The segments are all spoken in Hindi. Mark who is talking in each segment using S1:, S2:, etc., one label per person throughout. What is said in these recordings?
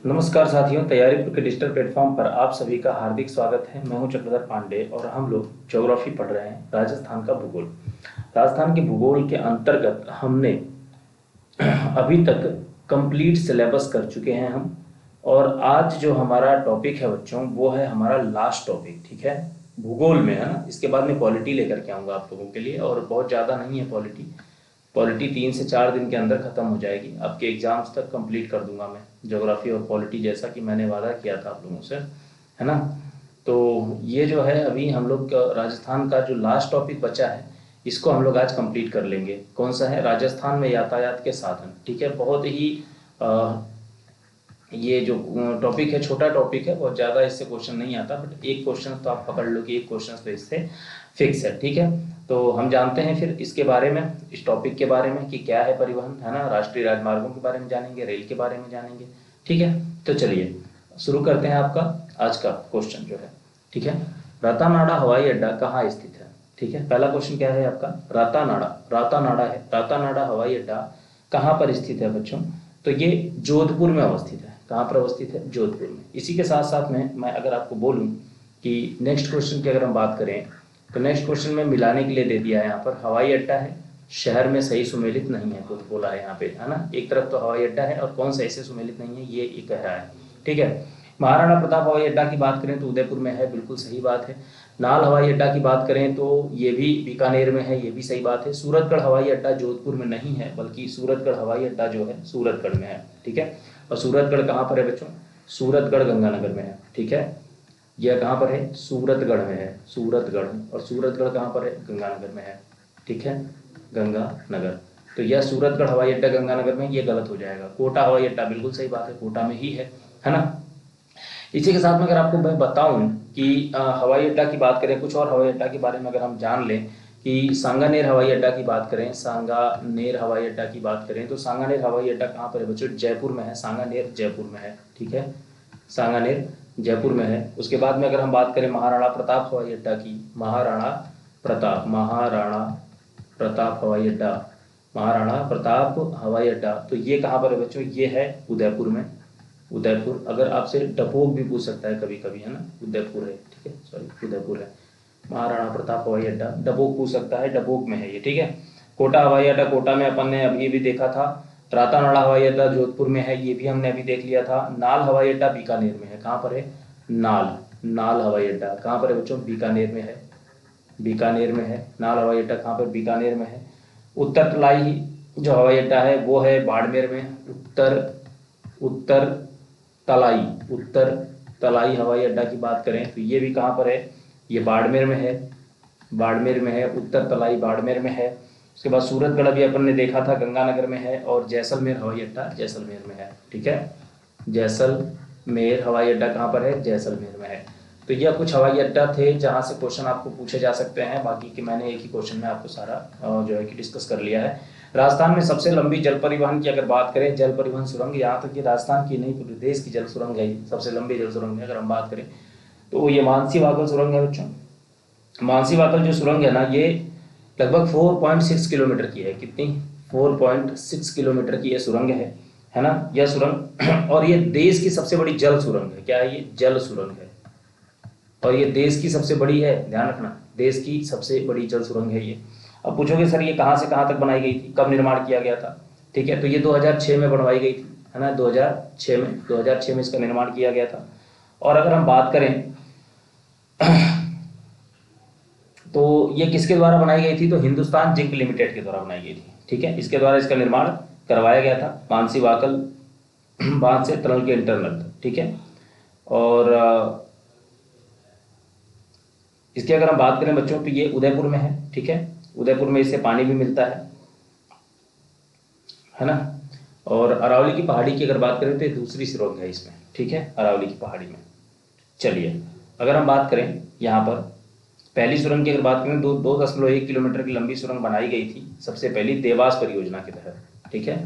S1: नमस्कार साथियों, तैयारी के डिजिटल प्लेटफॉर्म पर आप सभी का हार्दिक स्वागत है। मैं हूं चक्रधर पांडे और हम लोग ज्योग्राफी पढ़ रहे हैं, राजस्थान का भूगोल। राजस्थान के भूगोल के अंतर्गत हमने अभी तक कंप्लीट सिलेबस कर चुके हैं हम। और आज जो हमारा टॉपिक है बच्चों, वो है हमारा लास्ट टॉपिक। ठीक है, भूगोल में है ना। इसके बाद में पॉलिटी लेकर के आऊँगा आप लोगों के लिए, और बहुत ज़्यादा नहीं है पॉलिटी। पॉलिटी 3 से 4 दिन के अंदर ख़त्म हो जाएगी, आपके एग्जाम्स तक कंप्लीट कर दूंगा मैं ज्योग्राफी और पॉलिटी, जैसा कि मैंने वादा किया था आप लोगों से, है ना। तो ये जो है अभी हम लोग राजस्थान का जो लास्ट टॉपिक बचा है, इसको हम लोग आज कंप्लीट कर लेंगे। कौन सा है? राजस्थान में यातायात के साधन। ठीक है, बहुत ही ये जो टॉपिक है छोटा टॉपिक है, बहुत ज़्यादा इससे क्वेश्चन नहीं आता, बट एक क्वेश्चन तो आप पकड़ लो कि एक क्वेश्चन तो इससे फिक्स है। ठीक है, तो हम जानते हैं फिर इसके बारे में, इस टॉपिक के बारे में कि क्या है परिवहन, है ना। राष्ट्रीय राजमार्गों के बारे में जानेंगे, रेल के बारे में जानेंगे। ठीक है, तो चलिए शुरू करते हैं आपका आज का क्वेश्चन जो है। ठीक है, रातानाडा हवाई अड्डा कहाँ स्थित है? ठीक है, पहला क्वेश्चन क्या है आपका? रातानाडा, रातानाडा है, रातानाडा हवाई अड्डा कहाँ पर स्थित है बच्चों? तो ये जोधपुर में अवस्थित है। कहाँ पर अवस्थित है? जोधपुर में। इसी के साथ साथ में मैं अगर आपको बोलूँ कि नेक्स्ट क्वेश्चन की अगर हम बात करें, तो नेक्स्ट क्वेश्चन में मिलाने के लिए दे दिया है यहाँ पर, हवाई अड्डा है, शहर में सही सुमेलित नहीं है, कुछ बोला है यहाँ पे, है ना। एक तरफ तो हवाई अड्डा है और कौन सा ऐसे सुमेलित नहीं है, ये कह रहा है। ठीक है, महाराणा प्रताप हवाई अड्डा की बात करें तो उदयपुर में है, बिल्कुल सही बात है। नाल हवाई अड्डा की बात करें तो ये भी बीकानेर में है, ये भी सही बात है। सूरतगढ़ हवाई अड्डा जोधपुर में नहीं है, बल्कि सूरतगढ़ हवाई अड्डा जो है सूरतगढ़ में है। ठीक है, और सूरतगढ़ कहाँ पर है बच्चों? सूरतगढ़ गंगानगर में है। ठीक है, यह कहाँ पर है? सूरतगढ़ में है, सूरतगढ़। और सूरतगढ़ कहाँ पर है? गंगानगर में है। ठीक है, गंगानगर। तो यह सूरतगढ़ हवाई अड्डा गंगानगर में, ये गलत हो जाएगा। कोटा हवाई अड्डा, बिल्कुल सही बात है, कोटा में ही है ना। इसी के साथ में अगर आपको मैं बताऊं कि हवाई अड्डा की बात करें, कुछ और हवाई अड्डा के बारे में अगर हम जान लें कि सांगानेर हवाई अड्डा की बात करें, सांगानेर हवाई अड्डा की बात करें तो सांगानेर हवाई अड्डा कहाँ पर है बच्चों? जयपुर में है। सांगानेर जयपुर में है। ठीक है, सांगानेर जयपुर में है। उसके बाद में अगर हम बात करें महाराणा प्रताप हवाई अड्डा की, महाराणा प्रताप हवाई अड्डा, महाराणा प्रताप हवाई अड्डा, तो ये कहाँ पर है बच्चों? ये है उदयपुर में। उदयपुर। अगर आपसे डबोक भी पूछ सकता है कभी कभी, है ना, उदयपुर है। ठीक है, सॉरी, उदयपुर है। महाराणा प्रताप हवाई अड्डा डबोक पूछ सकता है, डबोक में है ये। ठीक है, कोटा हवाई अड्डा, कोटा में अपन ने अभी भी देखा था। रातानाडा हवाई अड्डा जोधपुर में है, ये भी हमने अभी देख लिया था। नाल हवाई अड्डा बीकानेर में है। कहाँ पर है? नाल हवाई अड्डा कहाँ पर है बच्चों? बीकानेर में है, बीकानेर में है। नाल हवाई अड्डा कहाँ पर? बीकानेर में है। उत्तर तलाई जो हवाई अड्डा है वो है बाड़मेर में। उत्तर उत्तर तलाई हवाई अड्डा की बात करें तो ये भी कहाँ पर है? ये बाड़मेर में है, बाड़मेर में है। उत्तर तलाई बाड़मेर में है। उसके बाद सूरतगढ़ अभी अपन ने देखा था, गंगानगर में है। और जैसलमेर हवाई अड्डा जैसलमेर में है। ठीक है, जैसलमेर हवाई अड्डा कहाँ पर है? जैसलमेर में है। तो यह कुछ हवाई अड्डा थे जहाँ से क्वेश्चन आपको पूछे जा सकते हैं। बाकी कि मैंने एक ही क्वेश्चन में आपको सारा जो है कि डिस्कस कर लिया है। राजस्थान में सबसे लंबी जल परिवहन की अगर बात करें, जल परिवहन सुरंग, यहाँ तक कि राजस्थान की नहीं पूरे देश की जल सुरंग है, सबसे लंबी जल सुरंग है अगर हम बात करें तो ये मानसी वागल सुरंग है बच्चों। मानसी वागल जो सुरंग है ना, ये लगभग 4.6 किलोमीटर की है। कितनी? 4.6 किलोमीटर की यह सुरंग है ना, यह सुरंग। और ये देश की सबसे बड़ी जल सुरंग है। क्या है ये? जल सुरंग है। और ये देश की सबसे बड़ी है, ध्यान रखना, देश की सबसे बड़ी जल सुरंग है ये। अब पूछोगे सर ये कहाँ से कहाँ तक बनाई गई थी, कब निर्माण किया गया था? ठीक है, तो ये 2006 में बनवाई गई थी, है ना, 2006 में इसका निर्माण किया गया था। और अगर हम बात करें तो ये किसके द्वारा बनाई गई थी? तो हिंदुस्तान जिंक लिमिटेड के द्वारा बनाई गई थी। ठीक है, इसके द्वारा इसका निर्माण करवाया गया था, मानसी वाकल बांध से टनल के इंटरनल। ठीक है, और इसकी अगर हम बात करें बच्चों तो ये उदयपुर में है। ठीक है, उदयपुर में इससे पानी भी मिलता है ना। और अरावली की पहाड़ी की अगर बात करें तो दूसरी सुरंग है इसमें। ठीक है, अरावली की पहाड़ी में। चलिए अगर हम बात करें यहाँ पर पहली सुरंग की अगर बात करें, 2.1 किलोमीटर की लंबी सुरंग बनाई गई थी सबसे पहली देवास परियोजना के तहत। ठीक है,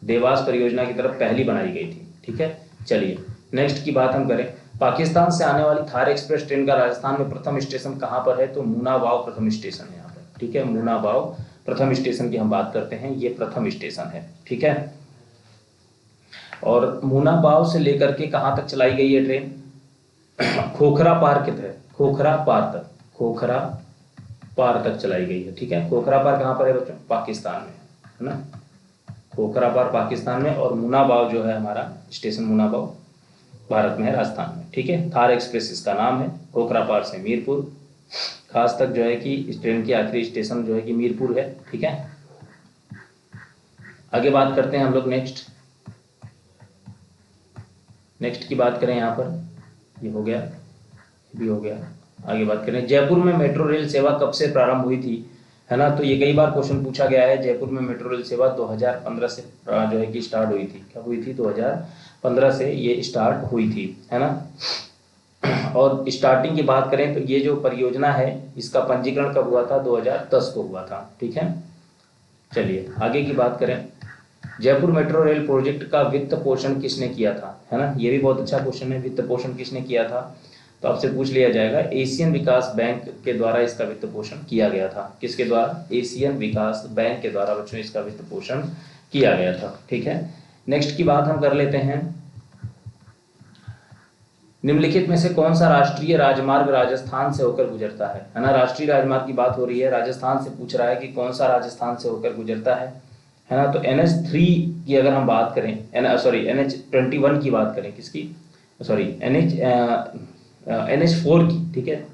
S1: देवास परियोजना की तरफ पहली बनाई गई थी। ठीक है, चलिए नेक्स्ट की बात हम करें, पाकिस्तान से आने वाली थार एक्सप्रेस ट्रेन का राजस्थान में प्रथम स्टेशन कहाँ पर है? तो मुनाबाव प्रथम स्टेशन है यहाँ पर। ठीक है, मुनाबाव प्रथम स्टेशन की हम बात करते हैं, ये प्रथम स्टेशन है। ठीक है, और मुनाबाव से लेकर के कहाँ तक चलाई गई है ट्रेन? खोखरा पार के तहत, खोखरा पार तक चलाई गई है। ठीक है, खोखरा पार कहाँ पर है बच्चों? पाकिस्तान में, है ना। खोखरा पार पाकिस्तान में, और मुनाबाव जो है हमारा स्टेशन मुनाबाव भारत में है, राजस्थान में। ठीक है, थार एक्सप्रेस इसका नाम है। खोखरा पार से मीरपुर खास तक जो है कि इस ट्रेन की आखिरी स्टेशन जो है कि मीरपुर है। ठीक है, आगे बात करते हैं हम लोग। नेक्स्ट की बात करें, यहाँ पर ये हो गया, ये भी हो गया। आगे बात करें, जयपुर में मेट्रो रेल सेवा कब से प्रारंभ हुई थी, है ना। तो ये कई बार क्वेश्चन पूछा गया है। जयपुर में मेट्रो रेल सेवा 2015 से जो है कि स्टार्ट हुई थी। कब हुई थी? 2015 से ये स्टार्ट हुई थी, है ना। और स्टार्टिंग की बात करें तो ये जो परियोजना है इसका पंजीकरण कब हुआ था? 2010 को हुआ था। ठीक है, चलिए आगे की बात करें। जयपुर मेट्रो रेल प्रोजेक्ट का वित्त पोषण किसने किया था, है ना। ये भी बहुत अच्छा क्वेश्चन है, वित्त पोषण किसने किया था, तो आपसे पूछ लिया जाएगा। एशियन विकास बैंक के द्वारा इसका वित्त पोषण किया गया था। किसके द्वारा? एशियन विकास बैंक के द्वारा बच्चों इसका वित्त पोषण किया गया था। ठीक है, नेक्स्ट की बात हम कर लेते हैं। निम्नलिखित में से कौन सा राष्ट्रीय राजमार्ग राजस्थान से होकर गुजरता है ना। राष्ट्रीय राजमार्ग की बात हो रही है, राजस्थान से पूछ रहा है कि कौन सा राजस्थान से होकर गुजरता है ना। तो NH3 की अगर हम बात करें, NH21 की बात करें, किसकी? सॉरी, NH4 की। ठीक है,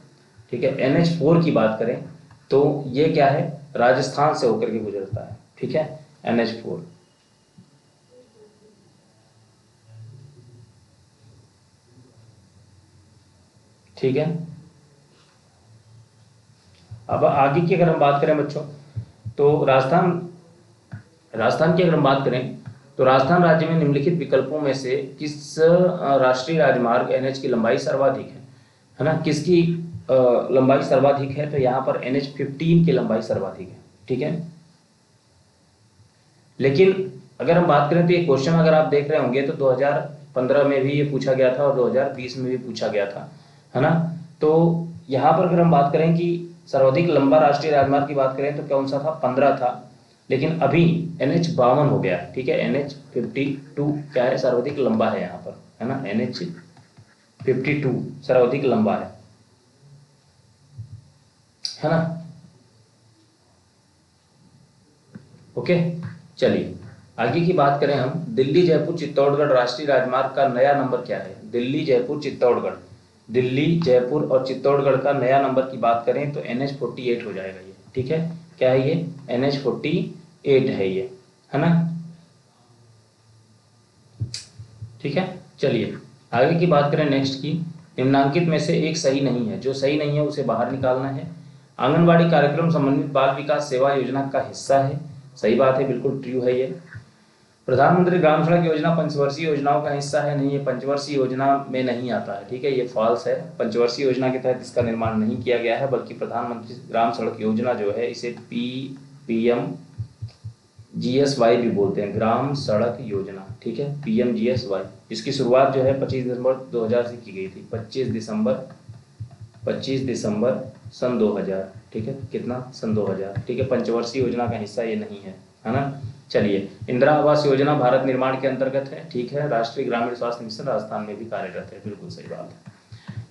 S1: NH4 की बात करें तो ये क्या है? राजस्थान से होकर के गुजरता है। ठीक है, NH4। ठीक है, अब आगे की अगर हम बात करें बच्चों, तो राजस्थान की अगर हम बात करें तो राजस्थान राज्य में निम्नलिखित विकल्पों में से किस राष्ट्रीय राजमार्ग NH की लंबाई सर्वाधिक है ना। किसकी लंबाई सर्वाधिक है? तो यहाँ पर NH15 की लंबाई सर्वाधिक है। ठीक है, लेकिन अगर हम बात करें तो ये क्वेश्चन अगर आप देख रहे होंगे तो 2015 में भी ये पूछा गया था और 2020 में भी पूछा गया था, है ना। तो यहाँ पर अगर हम बात करें कि सर्वाधिक लंबा राष्ट्रीय राजमार्ग की बात करें तो कौन सा था? 15 था, लेकिन अभी NH52 हो गया। ठीक है, NH52 क्या है? सर्वाधिक लंबा है यहाँ पर, है ना। NH52 सर्वाधिक लंबा है ना। ओके, चलिए आगे की बात करें हम। दिल्ली जयपुर चित्तौड़गढ़ राष्ट्रीय राजमार्ग का नया नंबर क्या है? दिल्ली जयपुर और चित्तौड़गढ़ का नया नंबर की बात करें तो NH48 हो जाएगा ये। ठीक है, क्या है ये? NH48 है ये, है ना। ठीक है, चलिए आगे की बात करें नेक्स्ट की। निम्नांकित में से एक सही नहीं है, जो सही नहीं है उसे बाहर निकालना है। आंगनबाड़ी कार्यक्रम समन्वित बाल विकास सेवा योजना का हिस्सा है। सही बात है, बिल्कुल ट्रू है ये। प्रधानमंत्री ग्राम सड़क योजना पंचवर्षीय योजनाओं का हिस्सा है। नहीं, ये पंचवर्षीय योजना में नहीं आता है। ठीक है, ये फॉल्स है। पंचवर्षीय योजना के तहत इसका निर्माण नहीं किया गया है, बल्कि प्रधानमंत्री ग्राम सड़क योजना जो है इसे PMGSY भी बोलते हैं, ग्राम सड़क योजना। ठीक है, PMGSY। इसकी शुरुआत जो है 25 दिसंबर 2000 से की गई थी। 25 दिसंबर सन 2000। ठीक है, कितना? सन 2000। ठीक है, पंचवर्षीय योजना का हिस्सा ये नहीं है ना। चलिए, इंदिरा आवास योजना भारत निर्माण के अंतर्गत है। ठीक है, राष्ट्रीय ग्रामीण स्वास्थ्य मिशन राजस्थान में भी कार्यरत है। बिल्कुल सही बात है।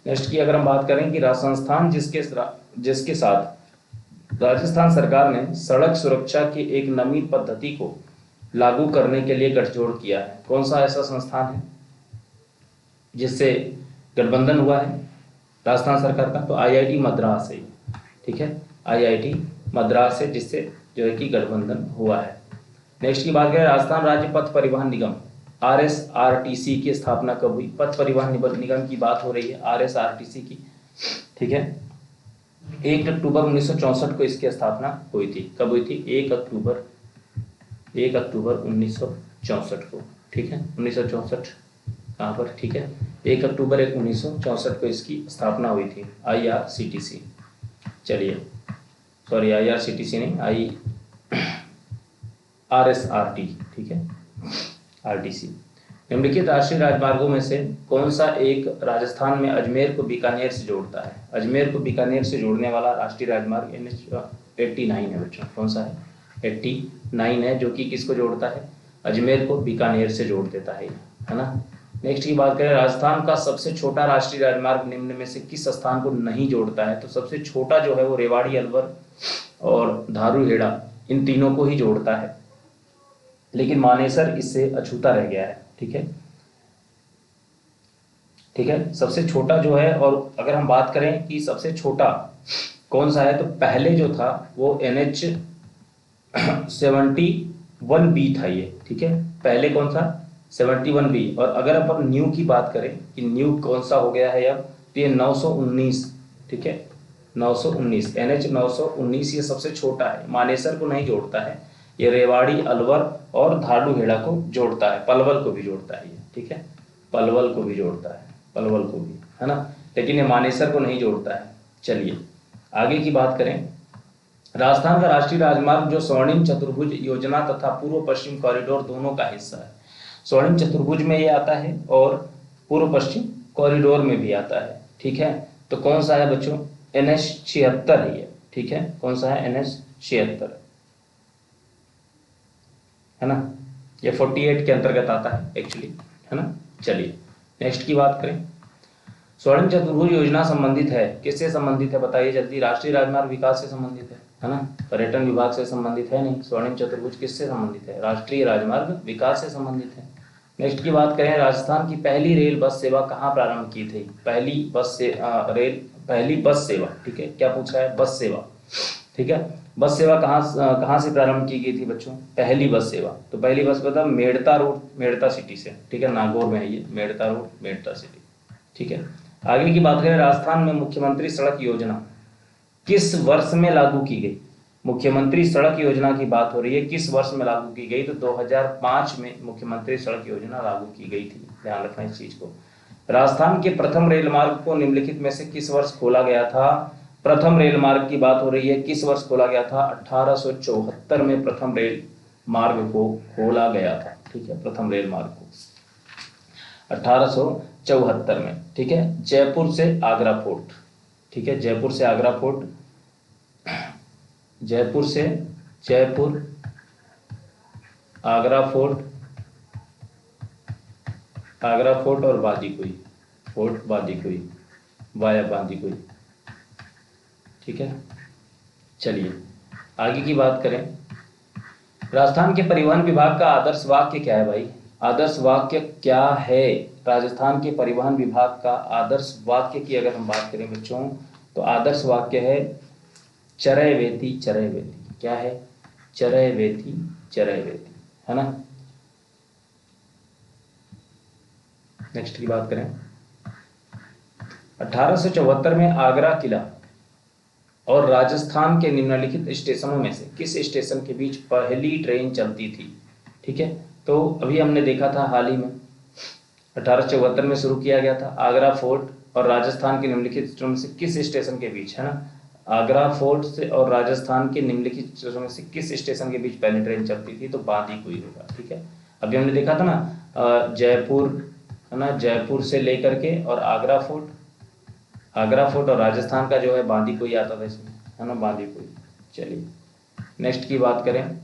S1: नेक्स्ट की अगर हम बात करें कि संस्थान जिसके साथ राजस्थान सरकार ने सड़क सुरक्षा की एक नवीन पद्धति को लागू करने के लिए गठजोड़ किया है, कौन सा ऐसा संस्थान है जिससे गठबंधन हुआ है राजस्थान सरकार का? तो IIT मद्रास है। ठीक है, IIT मद्रास है जिससे जो है कि गठबंधन हुआ है। नेक्स्ट की बात करें, राजस्थान राज्य पथ परिवहन निगम RSRTC की स्थापना कब हुई? पथ परिवहन निगम की बात हो रही है, RSRTC की। ठीक है, 1 अक्टूबर 1964 को इसकी स्थापना हुई थी। कब हुई थी? 1 अक्टूबर 1964 को। ठीक है, 1964 कहाँ पर? ठीक है, 1 अक्टूबर 1964 को इसकी स्थापना हुई थी, IRCTC। चलिए, सॉरी IRCTC नहीं, RSRT। ठीक है, RTC। निम्नलिखित राष्ट्रीय राजमार्गों में से कौन सा एक राजस्थान में अजमेर को बीकानेर से जोड़ता है? अजमेर को बीकानेर से जोड़ने वाला राष्ट्रीय राजमार्ग NH89 है बच्चों। कौन सा है? 89 है, जो कि किसको जोड़ता है? अजमेर को बीकानेर से जोड़ देता है ना। नेक्स्ट की बात करें, राजस्थान का सबसे छोटा राष्ट्रीय राजमार्ग निम्न में से किस स्थान को नहीं जोड़ता है? तो सबसे छोटा जो है वो रेवाड़ी, अलवर और धारूहेड़ा, इन तीनों को ही जोड़ता है, लेकिन मानेसर इससे अछूता रह गया है। ठीक है, ठीक है, सबसे छोटा जो है, और अगर हम बात करें कि सबसे छोटा कौन सा है, तो पहले जो था वो NH71B था ये। ठीक है, पहले कौन सा? 71B। और अगर अपन न्यू की बात करें कि न्यू कौन सा हो गया है अब, तो ये 919। ठीक है, 919, NH919 ये सबसे छोटा है, मानेसर को नहीं जोड़ता है। ये रेवाड़ी, अलवर और धारूहेड़ा को जोड़ता है, पलवल को भी जोड़ता है ये। ठीक है, पलवल को भी जोड़ता है, पलवल को भी, है ना, लेकिन ये मानेसर को नहीं जोड़ता है। चलिए आगे की बात करें, राजस्थान का राष्ट्रीय राजमार्ग जो स्वर्णिम चतुर्भुज योजना तथा पूर्व पश्चिम कॉरिडोर दोनों का हिस्सा है। स्वर्णिम चतुर्भुज में ये आता है और पूर्व पश्चिम कॉरिडोर में भी आता है। ठीक है, तो कौन सा है बच्चों? NH76 है ये। ठीक है, कौन सा है? NH76 है ना, ये 48 के अंतर्गत आता है एक्चुअली, है ना। चलिए नेक्स्ट की बात करें, स्वर्णिम चतुर्भुज योजना संबंधित है, किससे संबंधित है बताइए जल्दी? राष्ट्रीय राजमार्ग विकास से संबंधित है ना, पर्यटन विभाग से संबंधित है नहीं। स्वर्णिम चतुर्भुज किससे संबंधित है? राष्ट्रीय राजमार्ग विकास से संबंधित है। नेक्स्ट की बात करें, राजस्थान की पहली रेल बस सेवा कहाँ प्रारंभ की थी? पहली बस सेवा। ठीक है, क्या पूछा है? बस सेवा। ठीक है, बस सेवा कहाँ से प्रारंभ की गई थी बच्चों? पहली बस सेवा, तो पहली बस बता, मेड़ता रोड, मेड़ता सिटी से। ठीक है, नागौर में है ये, मेड़ता रोड, मेड़ता सिटी। ठीक है, आगे की बात करें, राजस्थान में मुख्यमंत्री सड़क योजना किस वर्ष में लागू की गई? मुख्यमंत्री सड़क योजना की बात हो रही है, किस वर्ष में लागू की गई? तो 2005 में मुख्यमंत्री सड़क योजना लागू की गई थी, ध्यान रखना इस चीज को। राजस्थान के प्रथम रेल मार्ग को निम्नलिखित में से किस वर्ष खोला गया था? प्रथम रेल मार्ग की बात हो रही है, किस वर्ष खोला गया था? 1874 में प्रथम रेल मार्ग को खोला गया था। ठीक है, प्रथम रेल मार्ग को 1874 में। ठीक है, जयपुर से आगरा फोर्ट। ठीक है, जयपुर से Agra fort, Jaipur Agra fort, Agra fort और बांदीकुई फोर्ट, बांदीकुई वाया बांदीकुई। ठीक है, चलिए आगे की बात करें, राजस्थान के परिवहन विभाग का आदर्श वाक्य क्या है भाई? आदर्श वाक्य क्या है? राजस्थान के परिवहन विभाग का आदर्श वाक्य की अगर हम बात करें बच्चों, तो आदर्श वाक्य है चरय वेति चरय वेति। क्या है? चरय वेति चरय वेति, है ना। नेक्स्ट की बात करें, 1874 में आगरा किला और राजस्थान के निम्नलिखित स्टेशनों में से किस स्टेशन के बीच पहली ट्रेन चलती थी? ठीक है, तो अभी हमने देखा था हाल ही में 1874 में शुरू किया गया था, आगरा फोर्ट और राजस्थान के निम्नलिखित स्टेशनों में से किस स्टेशन के बीच, है ना। आगरा फोर्ट से और राजस्थान के निम्नलिखित स्टेशनों में से किस स्टेशन के बीच पहली ट्रेन चलती थी? तो बांदीकुई होगा। ठीक है, अभी हमने देखा था ना, जयपुर, है ना, जयपुर से लेकर के और आगरा फोर्ट और राजस्थान का जो है बांदीकुई आता था इसमें, है ना, बांदीकुई। चलिए नेक्स्ट की बात करें,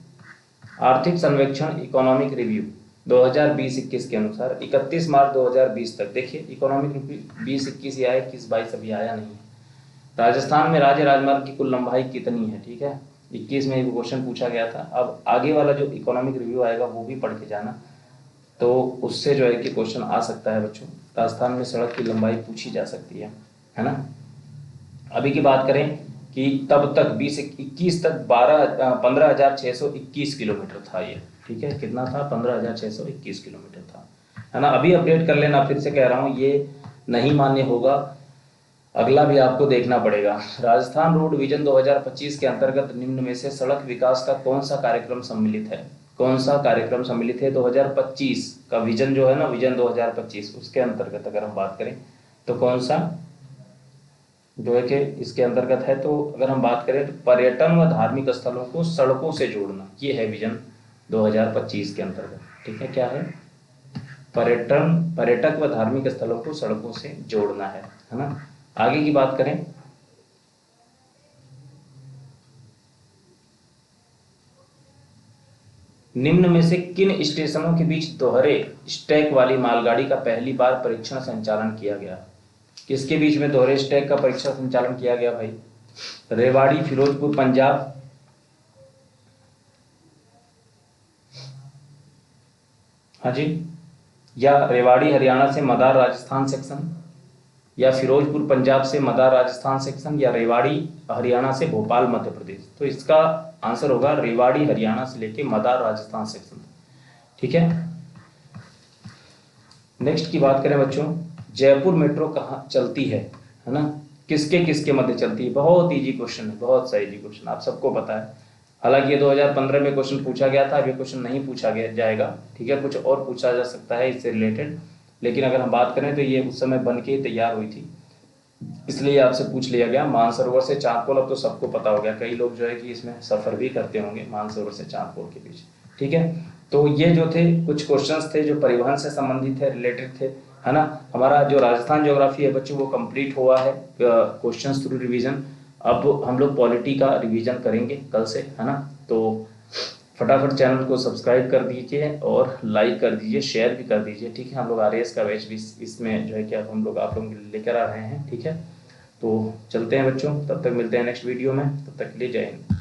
S1: आर्थिक सर्वेक्षण इकोनॉमिक रिव्यू 2020-21 के अनुसार 31 मार्च 2020 तक, देखिए इकोनॉमिक रिव्यू 20-21 या 21-22 अभी आया नहीं है। राजस्थान में राज्य राजमार्ग की कुल लंबाई कितनी है? ठीक है, 21 में एक क्वेश्चन पूछा गया था। अब आगे वाला जो इकोनॉमिक रिव्यू आएगा वो भी पढ़ के जाना, तो उससे जो है कि क्वेश्चन आ सकता है बच्चों। राजस्थान में सड़क की लंबाई पूछी जा सकती है ना। अभी की बात करें कि तब तक 20-21 तक 15,621 किलोमीटर था ये। ठीक है, कितना था? 15,621 किलोमीटर था, है ना। अभी अपडेट कर लेना, फिर से कह रहा हूँ ये नहीं मान्य होगा, अगला भी आपको देखना पड़ेगा। राजस्थान रोड विजन 2025 के अंतर्गत निम्न में से सड़क विकास का कौन सा कार्यक्रम सम्मिलित है? कौन सा कार्यक्रम सम्मिलित है? 2025 का विजन जो है ना, विजन 2025, उसके अंतर्गत अगर हम बात करें तो कौन सा जो है कि इसके अंतर्गत है? तो अगर हम बात करें तो पर्यटन व धार्मिक स्थलों को सड़कों से जोड़ना, ये है विजन 2025 के अंतर्गत। ठीक है, क्या है? पर्यटक व धार्मिक स्थलों को सड़कों से जोड़ना है ना। आगे की बात करें, निम्न में से किन स्टेशनों के बीच दोहरे स्टैक वाली मालगाड़ी का पहली बार परीक्षण संचालन किया गया? किसके बीच में दोहरे स्टैक का परीक्षण संचालन किया गया भाई? रेवाड़ी फिरोजपुर पंजाब, हाँ जी, या रेवाड़ी हरियाणा से मदार राजस्थान सेक्शन, या फिरोजपुर पंजाब से मदार राजस्थान सेक्शन, या रेवाड़ी हरियाणा से भोपाल मध्य प्रदेश। तो इसका आंसर होगा रेवाड़ी हरियाणा से लेके मदार राजस्थान सेक्शन। ठीक है, नेक्स्ट की बात करें बच्चों, जयपुर मेट्रो कहाँ चलती है ना? किसके किसके मध्य चलती है? बहुत इजी क्वेश्चन है, बहुत सा इजी क्वेश्चन, आप सबको पता है। हालांकि ये 2015 में क्वेश्चन पूछा गया था, अब ये क्वेश्चन नहीं पूछा गया जाएगा। ठीक है, कुछ और पूछा जा सकता है इससे रिलेटेड, लेकिन अगर हम बात करें तो ये उस समय बन के तैयार हुई थी, इसलिए आपसे पूछ लिया गया। मानसरोवर से चांदपोल अब तो सबको पता हो गया, कई लोग जो है कि इसमें सफर भी करते होंगे मानसरोवर से चांदपोल के बीच। ठीक है, तो ये जो थे कुछ क्वेश्चंस थे जो परिवहन से संबंधित थे, रिलेटेड थे, है ना। हमारा जो राजस्थान ज्योग्राफी है बच्चों वो कंप्लीट हुआ है क्वेश्चंस थ्रू रिवीजन। अब हम लोग पॉलिटी का रिवीजन करेंगे कल से, है ना। तो फटाफट चैनल को सब्सक्राइब कर दीजिए और लाइक कर दीजिए, शेयर भी कर दीजिए। ठीक है, हम लोग RAS का बैच भी इसमें जो है कि हम लोग आप लोग लेकर आ रहे हैं। ठीक है, तो चलते हैं बच्चों, तब तक मिलते हैं नेक्स्ट वीडियो में, तब तक के लिए जय हिंद।